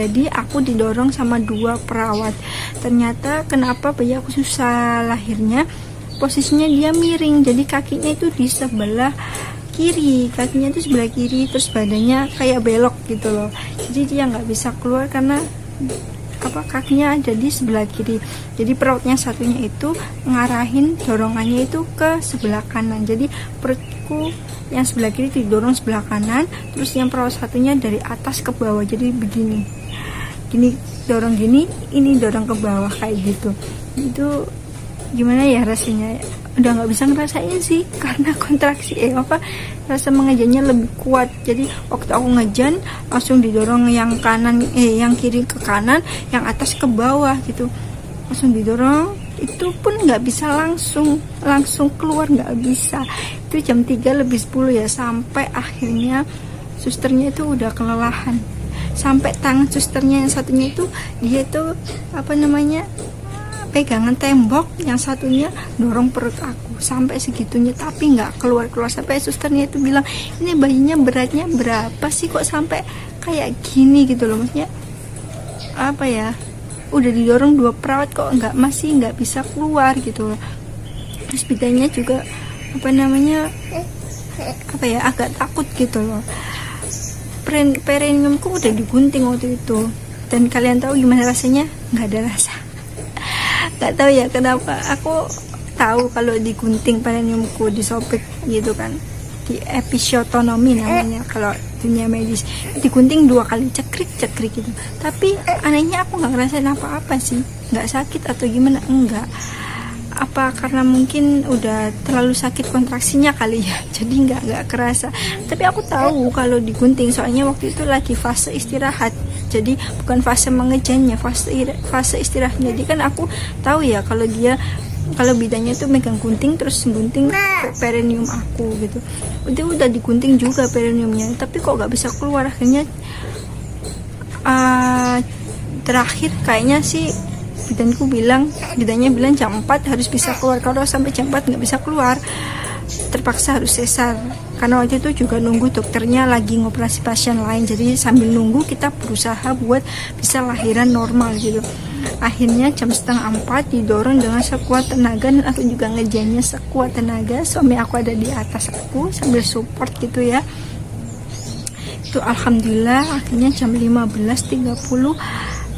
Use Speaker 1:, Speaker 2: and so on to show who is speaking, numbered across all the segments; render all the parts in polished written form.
Speaker 1: Jadi aku didorong sama 2 perawat. Ternyata kenapa bayi aku susah lahirnya, posisinya dia miring, jadi kakinya itu di sebelah kiri, kakinya itu sebelah kiri, terus badannya kayak belok gitu loh. Jadi dia nggak bisa keluar karena kakinya ada di sebelah kiri. Jadi perawatnya satunya itu ngarahin dorongannya itu ke sebelah kanan. Jadi perutku yang sebelah kiri didorong sebelah kanan, terus yang perawat satunya dari atas ke bawah. Jadi begini, gini dorong gini, ini dorong ke bawah kayak gitu. Itu gimana ya rasanya? Udah nggak bisa ngerasain sih karena kontraksi rasa mengejannya lebih kuat. Jadi waktu aku ngejan langsung didorong yang kanan yang kiri ke kanan, yang atas ke bawah gitu, langsung didorong. Itu pun nggak bisa langsung keluar, nggak bisa. Itu jam 3:10 ya, sampai akhirnya susternya itu udah kelelahan, sampai tangan susternya yang satunya itu dia tuh pegangan tembok, yang satunya dorong perut aku sampai segitunya, tapi nggak keluar. Sampai susternya itu bilang, ini bayinya beratnya berapa sih kok sampai kayak gini gitu loh. Maksudnya udah didorong 2 perawat kok masih nggak bisa keluar gitu loh. Terus bidannya juga agak takut gitu loh. Perineumku udah digunting waktu itu, dan kalian tahu gimana rasanya? Nggak ada rasa. Gak tahu ya kenapa, aku tahu kalau digunting perineumku, disobek gitu kan, di episiotomi namanya kalau dunia medis. Digunting 2 kali, cekrik gitu, tapi anehnya aku nggak ngerasain apa-apa sih. Nggak sakit atau gimana, enggak. Apa karena mungkin udah terlalu sakit kontraksinya kali ya, jadi nggak kerasa. Tapi aku tahu kalau digunting, soalnya waktu itu lagi fase istirahat, jadi bukan fase mengejannya, fase istirahat. Jadi kan aku tahu ya kalau bidannya tuh megang gunting terus gunting perineum aku gitu. Itu udah digunting juga perineumnya, tapi kok nggak bisa keluar. Akhirnya terakhir kayaknya sih bidannya bilang jam 4 harus bisa keluar. Kalau sampai jam 4 nggak bisa keluar, terpaksa harus sesar. Karena waktu itu juga nunggu dokternya lagi ngoperasi pasien lain, jadi sambil nunggu kita berusaha buat bisa lahiran normal gitu. Akhirnya jam 3:30 didorong dengan sekuat tenaga, dan aku juga ngejannya sekuat tenaga. Suami aku ada di atas aku sambil support gitu ya. Itu alhamdulillah akhirnya jam 15:30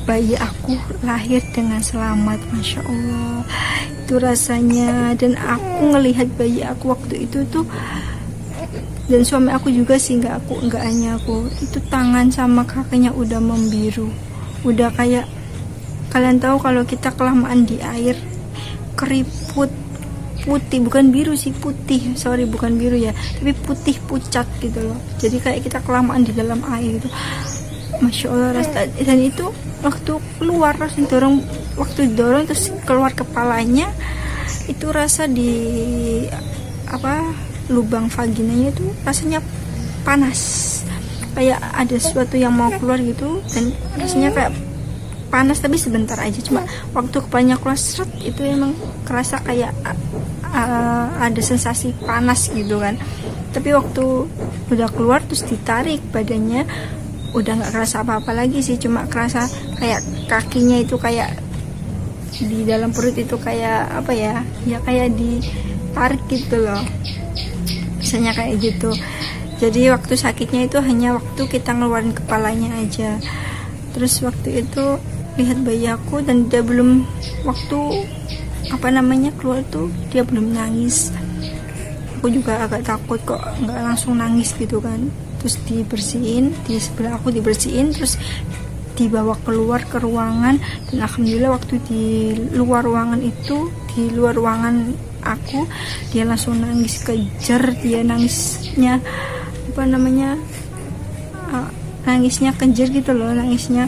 Speaker 1: bayi aku lahir dengan selamat, Masya Allah. Itu rasanya, dan aku ngelihat bayi aku waktu itu tuh, dan suami aku juga sih, nggak hanya aku, itu tangan sama kakinya udah membiru, udah kayak, kalian tahu kalau kita kelamaan di air, keriput putih, bukan biru sih, putih, sorry bukan biru ya, tapi putih pucat gitu loh. Jadi kayak kita kelamaan di dalam air gitu. Masya Allah. Dan itu waktu keluar terus didorong terus keluar kepalanya, itu rasa di lubang vaginanya itu rasanya panas, kayak ada sesuatu yang mau keluar gitu, dan rasanya kayak panas, tapi sebentar aja, cuma waktu kepalanya keluar seret, itu emang kerasa kayak ada sensasi panas gitu kan. Tapi waktu udah keluar terus ditarik badannya, udah nggak kerasa apa-apa lagi sih, cuma kerasa kayak kakinya itu kayak di dalam perut itu kayak kayak ditarik gitu loh, misalnya kayak gitu. Jadi waktu sakitnya itu hanya waktu kita ngeluarin kepalanya aja. Terus waktu itu lihat bayi aku, dan dia belum, waktu keluar tuh dia belum nangis. Aku juga agak takut kok nggak langsung nangis gitu kan. Terus dibersihin, di sebelah aku dibersihin, terus dibawa keluar ke ruangan. Dan alhamdulillah waktu di luar ruangan itu, di luar ruangan aku, dia langsung nangis kejer. Dia nangisnya nangisnya kejer gitu loh, nangisnya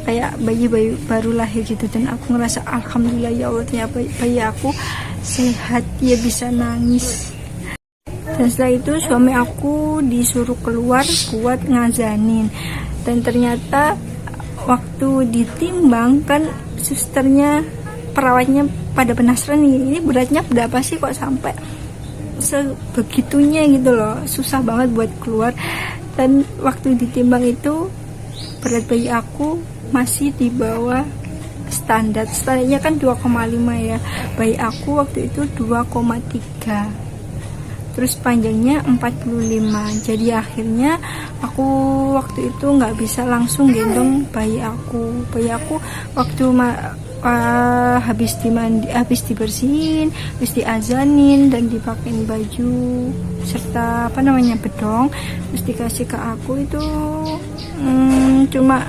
Speaker 1: kayak bayi baru lahir gitu. Dan aku ngerasa alhamdulillah ya Allah, ternyata bayi aku sehat, dia bisa nangis. Dan setelah itu suami aku disuruh keluar buat ngazanin. Dan ternyata waktu ditimbang kan, susternya, perawatnya pada penasaran, ini beratnya berapa sih kok sampai sebegitunya gitu loh, susah banget buat keluar. Dan waktu ditimbang itu berat bayi aku masih di bawah standarnya kan 2,5 ya. Bayi aku waktu itu 2,3, terus panjangnya 45. Jadi akhirnya aku waktu itu nggak bisa langsung gendong bayi aku waktu habis dibersihin, habis diazanin dan dipakein baju serta bedong, terus dikasih ke aku itu cuma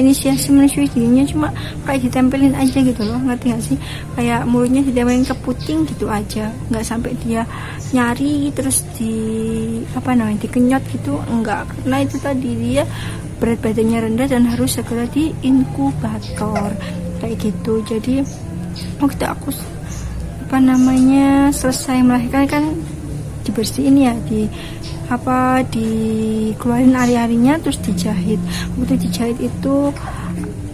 Speaker 1: inisiasi menyusui dirinya cuma kayak ditempelin aja gitu loh, ngerti gak sih, kayak mulutnya ditempelin ke puting gitu aja, nggak sampai dia nyari terus dikenyot gitu, enggak, karena itu tadi dia berat badannya rendah dan harus segera di inkubator kayak gitu. Jadi waktu aku selesai melahirkan kan dibersihin ya, dikeluarin ari-arinya terus dijahit. Waktu dijahit itu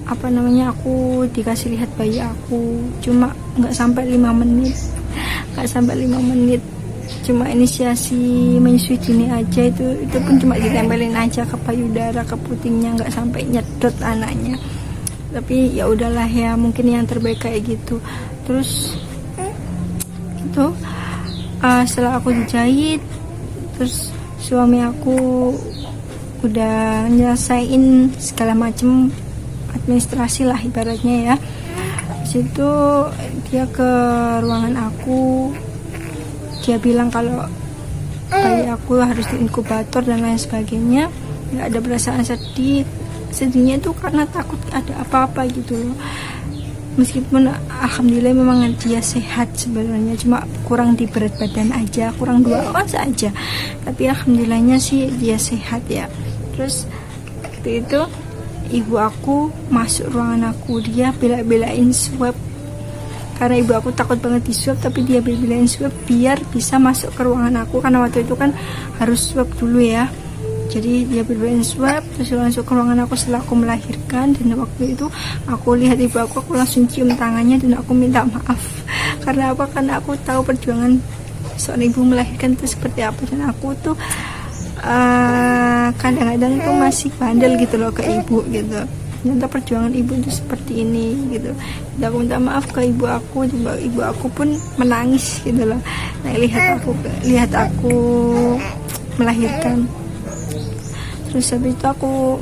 Speaker 1: aku dikasih lihat bayi aku, cuma nggak sampai 5 menit, cuma inisiasi menyusui dini aja, itu pun cuma ditempelin aja ke payudara, ke putingnya, nggak sampai nyedot anaknya. Tapi ya udahlah ya, mungkin yang terbaik kayak gitu. Terus itu setelah aku dijahit, terus suami aku udah nyelesain segala macem administrasi lah ibaratnya ya. Disitu dia ke ruangan aku, dia bilang kalau bayi aku harus diinkubator dan lain sebagainya. Nggak ada perasaan sedihnya itu karena takut ada apa-apa gitu loh. Meskipun alhamdulillah memang dia sehat sebenarnya, cuma kurang di berat badan aja, kurang 2 ons aja, tapi alhamdulillahnya sih dia sehat ya. Terus waktu itu ibu aku masuk ruangan aku, dia bela-belain swab, karena ibu aku takut banget di swab, tapi dia bela-belain swab biar bisa masuk ke ruangan aku, karena waktu itu kan harus swab dulu ya. Jadi dia bela-belain swab terus langsung ke ruangan aku setelah aku melahirkan. Dan waktu itu aku lihat ibu aku langsung cium tangannya dan aku minta maaf. Karena apa? Karena aku tahu perjuangan seorang ibu melahirkan itu seperti apa, dan aku tuh kadang-kadang tuh masih bandel gitu loh ke ibu gitu. Ternyata perjuangan ibu itu seperti ini gitu. Dan aku minta maaf ke ibu aku, ibu aku pun menangis gitu loh. Nah, lihat aku melahirkan. Terus habis itu aku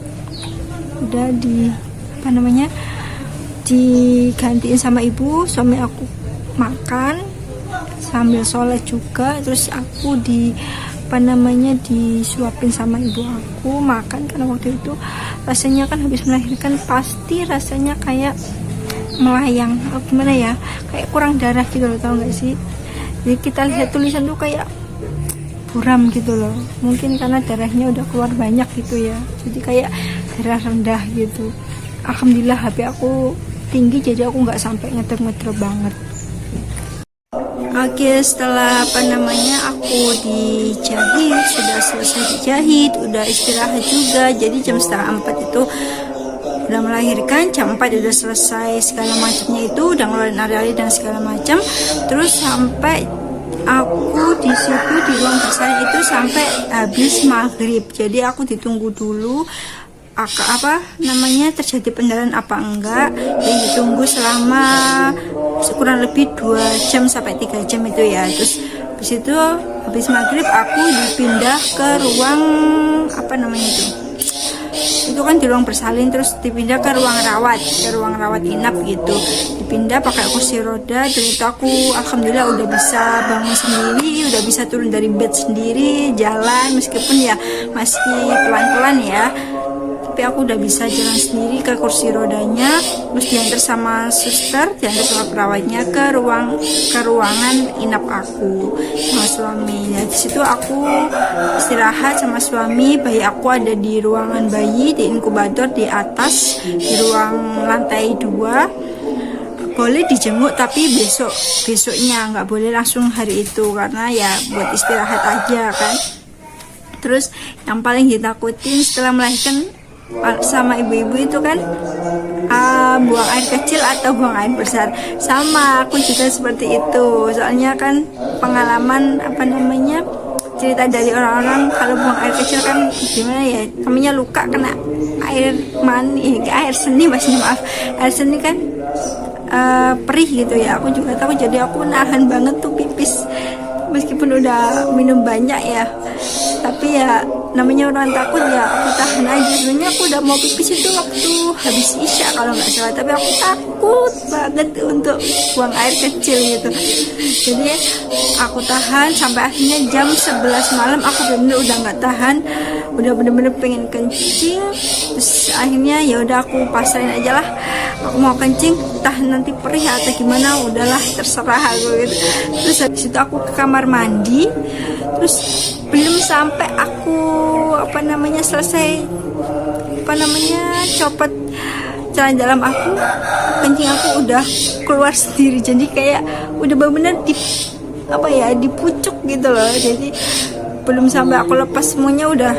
Speaker 1: udah digantiin sama ibu, suami aku makan sambil sholat juga. Terus aku disuapin sama ibu aku makan, karena waktu itu rasanya kan habis melahirkan pasti rasanya kayak melayang, gimana ya, kayak kurang darah gitu loh, tau gak sih? Jadi kita lihat tulisan tuh kayak buram gitu loh, mungkin karena darahnya udah keluar banyak gitu ya, jadi kayak darah rendah gitu. Alhamdulillah HP aku tinggi, jadi aku nggak sampai ngedrop banget. Oke, setelah aku dijahit, sudah selesai dijahit, udah istirahat juga, jadi jam 3:30 itu udah melahirkan, jam 4 udah selesai segala macamnya, itu udah ngeluarin ari-ari dan segala macam. Terus sampai aku di situ di ruang bersalin itu sampai habis maghrib. Jadi aku ditunggu dulu terjadi pendarahan apa enggak. Jadi ditunggu selama kurang lebih 2 jam sampai 3 jam itu ya. Terus habis itu habis maghrib aku dipindah ke ruang itu kan di ruang bersalin, terus dipindah ke ruang rawat inap gitu, dipindah pakai kursi roda. Dan itu aku alhamdulillah udah bisa bangun sendiri, udah bisa turun dari bed sendiri, jalan, meskipun ya masih pelan-pelan ya, tapi aku udah bisa jalan sendiri ke kursi rodanya. Terus diantar sama suster, diantar sama perawatnya ke ruangan inap aku sama suami. Nah, di situ aku istirahat sama suami. Bayi aku ada di ruangan bayi, di inkubator di atas, di ruang lantai 2. Boleh dijenguk tapi besoknya, nggak boleh langsung hari itu, karena ya buat istirahat aja kan. Terus yang paling ditakutin setelah melahirkan sama ibu-ibu itu kan buang air kecil atau buang air besar. Sama aku juga seperti itu, soalnya kan pengalaman cerita dari orang-orang kalau buang air kecil kan gimana ya, namanya luka kena air mani, air seni, maaf, air seni kan perih gitu ya. Aku juga tahu, jadi aku nahan banget tuh pipis meskipun udah minum banyak ya, tapi ya namanya orang takut ya aku tahan aja. Sebenarnya aku udah mau pipis itu waktu habis isya kalau nggak salah, tapi aku takut banget untuk buang air kecil gitu. Jadi aku tahan sampai akhirnya jam 11 malam aku bener-bener udah nggak tahan, udah bener-bener pengen kencing. Terus akhirnya ya udah aku pasrahin aja lah, aku mau kencing tahan nanti perih atau gimana, udahlah terserah aku gitu. Terus habis itu aku ke kamar mandi, terus belum sampai aku selesai copot celana dalam aku, kencing aku udah keluar sendiri. Jadi kayak udah benar-benar di pucuk gitu loh. Jadi belum sampai aku lepas semuanya udah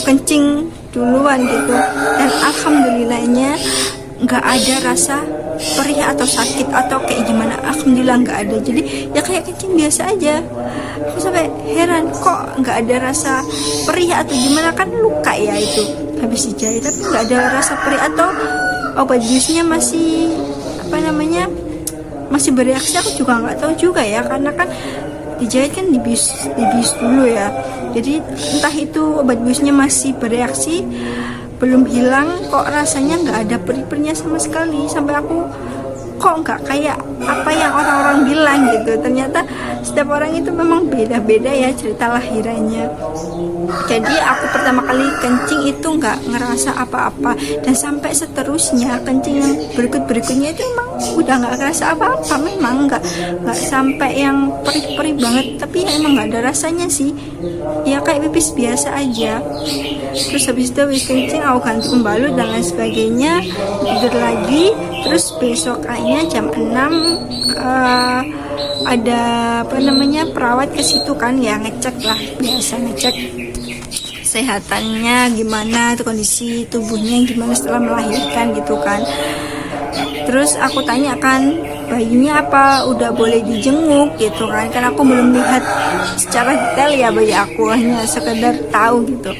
Speaker 1: kencing duluan gitu. Dan alhamdulillahnya nggak ada rasa perih atau sakit atau kayak gimana, alhamdulillah nggak ada. Jadi ya kayak kencing biasa aja. Aku sampai heran kok nggak ada rasa perih atau gimana, kan luka ya itu habis dijahit, tapi nggak ada rasa perih atau obat biusnya masih masih bereaksi. Aku juga nggak tahu juga ya, karena kan dijahit kan dibius dulu ya. Jadi entah itu obat biusnya masih bereaksi, belum hilang, kok rasanya nggak ada perih-perihnya sama sekali. Sampai aku kok nggak kayak apa yang orang-orang bilang gitu. Ternyata setiap orang itu memang beda-beda ya cerita lahirannya. Jadi aku pertama kali kencing itu nggak ngerasa apa-apa, dan sampai seterusnya kencing yang berikutnya itu emang udah nggak ngerasa apa-apa. Memang nggak sampai yang perih-perih banget, tapi ya emang nggak ada rasanya sih, ya kayak pipis biasa aja. Terus habis itu habis kencing aku ganti pembalut dan lain sebagainya, tidur lagi. Terus besok kayaknya jam 6 ada perawat ke situ kan ya, ngecek lah, biasa ngecek kesehatannya gimana, tuh kondisi tubuhnya gimana setelah melahirkan gitu kan. Terus aku tanya kan, bayinya apa udah boleh dijenguk gitu kan, karena aku belum lihat secara detail ya bayi aku, hanya sekedar tahu gitu.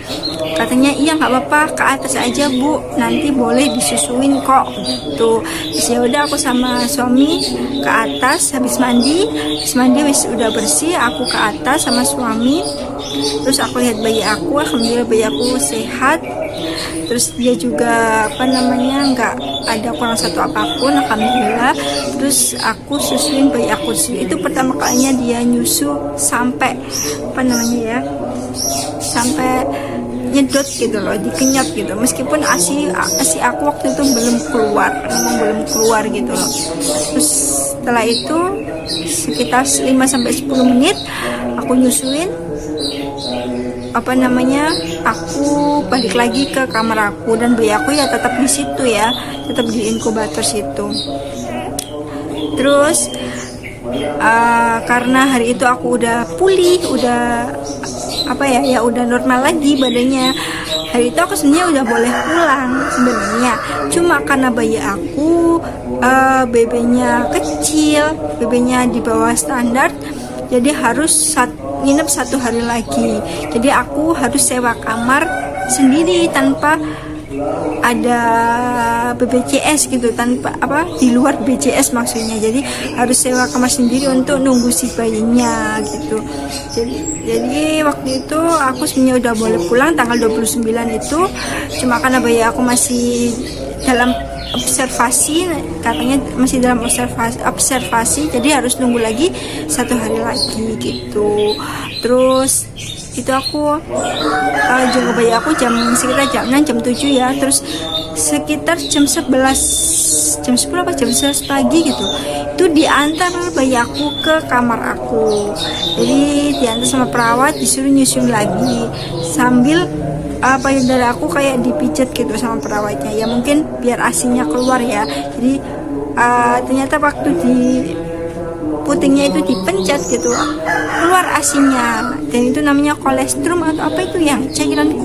Speaker 1: Katanya iya nggak apa-apa, ke atas aja bu, nanti boleh disusuin kok gitu. Terus ya udah aku sama suami ke atas, habis mandi wis udah bersih, aku ke atas sama suami. Terus aku lihat bayi aku, alhamdulillah bayi aku sehat. Terus dia juga nggak ada kurang satu apapun, alhamdulillah. Terus aku susuin bayi aku, itu pertama kalinya dia nyusu sampai sampai nyedot gitu loh, dikenyap gitu, meskipun asi aku waktu itu belum keluar gitu loh. Terus setelah itu sekitar 5-10 menit aku nyusuin, aku balik lagi ke kamar aku, dan bayi aku ya tetap di situ ya, tetap di inkubator situ. Terus karena hari itu aku udah pulih, udah udah normal lagi badannya. Hari itu aku sebenarnya udah boleh pulang sebenarnya, cuma karena bayi aku BB-nya kecil, BB-nya di bawah standar, jadi harus nginep 1 hari lagi. Jadi aku harus sewa kamar sendiri tanpa ada BPJS gitu, tanpa di luar BPJS maksudnya. Jadi harus sewa kamar sendiri untuk nunggu si bayinya gitu. Jadi waktu itu aku sebenarnya udah boleh pulang tanggal 29 itu, cuma karena bayi aku masih dalam observasi, katanya masih dalam observasi, jadi harus nunggu lagi 1 hari lagi gitu. Terus itu aku jaga bayi aku sekitar jam 6, jam 7 ya. Terus sekitar jam 10 apa jam 11 pagi gitu, itu diantar bayi aku ke kamar aku. Jadi diantar sama perawat, disuruh nyusun lagi sambil payudara aku kayak dipijat gitu sama perawatnya, ya mungkin biar asinya keluar ya. Jadi ternyata waktu putingnya itu dipencet gitu, keluar asinya, dan itu namanya kolestrum atau apa itu, yang cairan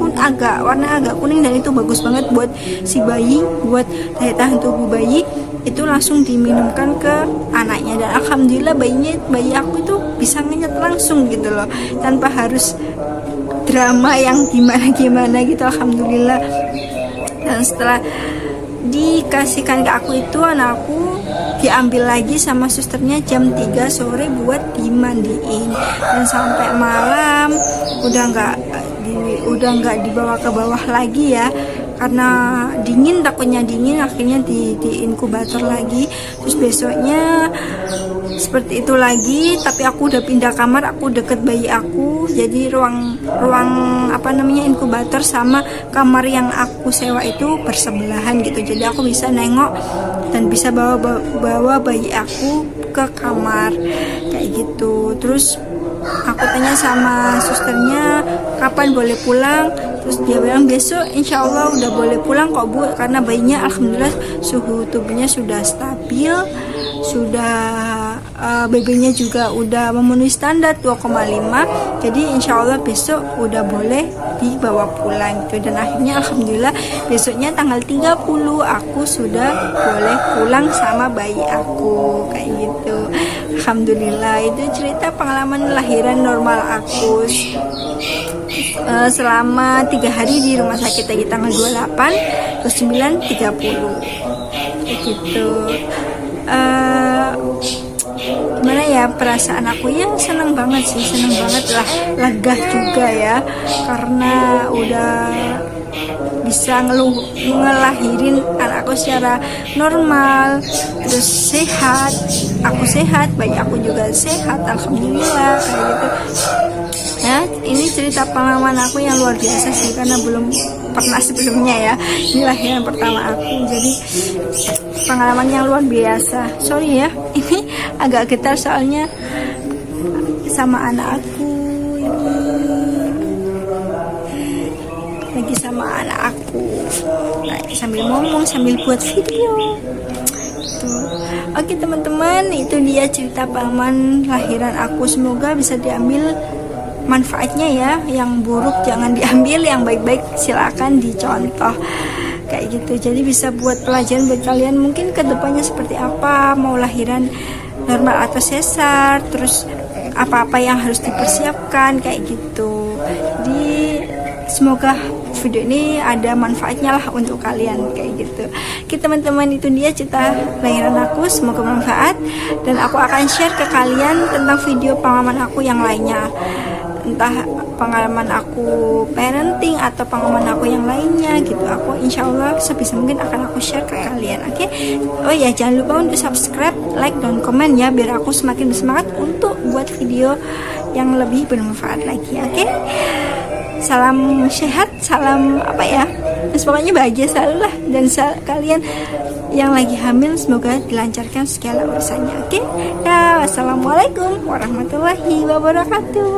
Speaker 1: warna agak kuning, dan itu bagus banget buat si bayi, buat daya tahan tubuh bayi. Itu langsung diminumkan ke anaknya, dan alhamdulillah bayi aku itu bisa ngenyet langsung gitu loh, tanpa harus drama yang gimana gitu, alhamdulillah. Dan setelah dikasihkan ke aku itu, anakku diambil lagi sama susternya jam 3 sore buat dimandiin, dan sampai malam udah nggak dibawa ke bawah lagi ya, karena dingin, takutnya dingin, akhirnya di inkubator lagi. Terus besoknya seperti itu lagi, tapi aku udah pindah kamar, aku deket bayi aku, jadi ruang inkubator sama kamar yang aku sewa itu bersebelahan gitu, jadi aku bisa nengok dan bisa bawa bayi aku ke kamar kayak gitu. Terus aku tanya sama susternya kapan boleh pulang, terus dia bilang besok insya Allah udah boleh pulang kok Bu, karena bayinya alhamdulillah suhu tubuhnya sudah stabil, BB-nya juga udah memenuhi standar 2,5, jadi insya Allah besok udah boleh dibawa pulang gitu. Dan akhirnya alhamdulillah besoknya tanggal 30 aku sudah boleh pulang sama bayi aku kayak gitu. Alhamdulillah, itu cerita pengalaman lahiran normal aku selama 3 hari di rumah sakit lagi, tanggal 28 terus 9 30 kayak gitu. Gimana ya perasaan aku, ya seneng banget lah, lega juga ya, karena udah bisa ngelahirin anakku secara normal, terus sehat, aku sehat, bayi aku juga sehat, alhamdulillah kayak gitu ya. Ini cerita pengalaman aku yang luar biasa sih, karena belum pernah sebelumnya ya, ini lahiran pertama aku, jadi pengalaman yang luar biasa. Sorry ya, ini agak getar soalnya sama anak aku lagi sama anak aku, sambil ngomong sambil buat video tuh. Oke teman-teman, itu dia cerita pengalaman lahiran aku, semoga bisa diambil manfaatnya ya, yang buruk jangan diambil, yang baik-baik silakan dicontoh kayak gitu. Jadi bisa buat pelajaran buat kalian, mungkin kedepannya seperti apa, mau lahiran normal atau sesar, terus apa-apa yang harus dipersiapkan kayak gitu. Jadi semoga video ini ada manfaatnya lah untuk kalian kayak gitu. Oke teman-teman, itu dia cerita lahiran aku, semoga bermanfaat, dan aku akan share ke kalian tentang video pengalaman aku yang lainnya, entah pengalaman aku parenting atau pengalaman aku yang lainnya gitu. Aku insya Allah sebisa mungkin akan aku share ke kalian. Oke. Oh ya, jangan lupa untuk subscribe, like, dan komen ya, biar aku semakin bersemangat untuk buat video yang lebih bermanfaat lagi. Oke. Salam sehat, salam apa ya, pokoknya bahagia selalu lah. Dan kalian yang lagi hamil semoga dilancarkan segala urusannya. Oke ya, wassalamualaikum warahmatullahi wabarakatuh.